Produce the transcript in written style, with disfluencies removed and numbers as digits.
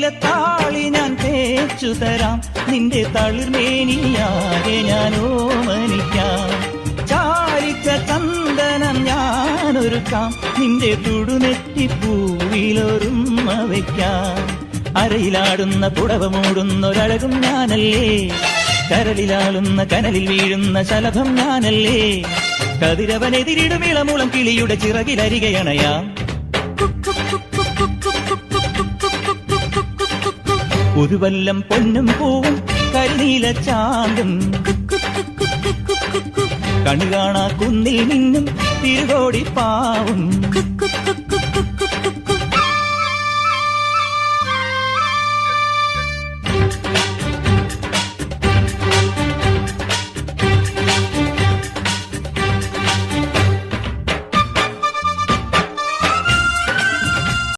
താളി ഞാൻ തേച്ചു തരാം, നിന്റെ തളിർമേനിയാകെ ഞാൻ ഓമനിക്കാം. ചാരിച്ച ചന്ദനം ഞാനൊരുക്കാം, നിന്റെ തുടുനെറ്റിപ്പൂവിലൊരുമ്മ വയ്ക്കാം. അരയിലാടുന്ന പുടവ മൂടുന്നൊരഴകും ഞാനല്ലേ, കരളിലാളുന്ന കനലിൽ വീഴുന്ന ശലഭം ഞാനല്ലേ. കതിരവനെതിരിടും ഇളമുളം കിളിയുടെ ചിറകിലരികയണയാം. ഒരു വല്ലം പൊന്നും പൂവും കരിനീല ചാന്തും, കണുകാണാ കുന്നിൽ നിന്നും തിരുകോടി പാവും.